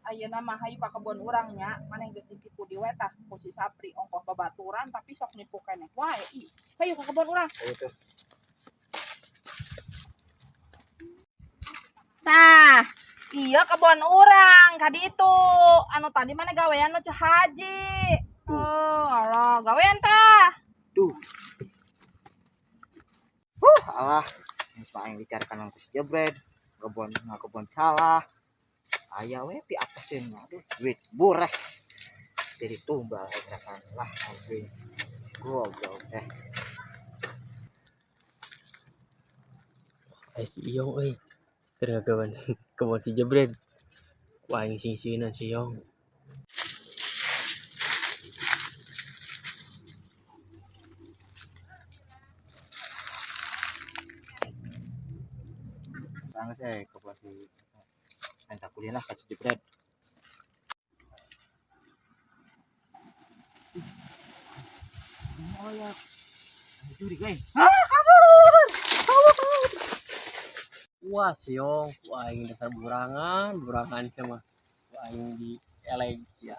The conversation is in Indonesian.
Ayeuna mah hayu ka kebon urangnya, maneh geus ditipu di wetah ku si Sapri ongkoh babaturan tapi sok nipu keneh wae ih. Hayu ka kebon urang. Itu. Tah, iya kebon urang ka ditu. Anu tadi maneh gawean nu Ceh Haji. Oh, alah, gawean tah. Duh. Alah, yang paling dicarikan ku si Jebret. Kebon salah. Aya we pi apeseun aduh duit buras. Jadi tumbal gerakan lah oke. Goblok teh. Si Iyong euy. Keur ngagawan kebon si Jebret. Ku aing sing-singeunan si Iyong. Sang saya kebon si minta kuliah ka si Jebret. Oh ya. Curi guys. Wah, si Iyong, ku aing dasar burangan sama ku aing di eleg sia.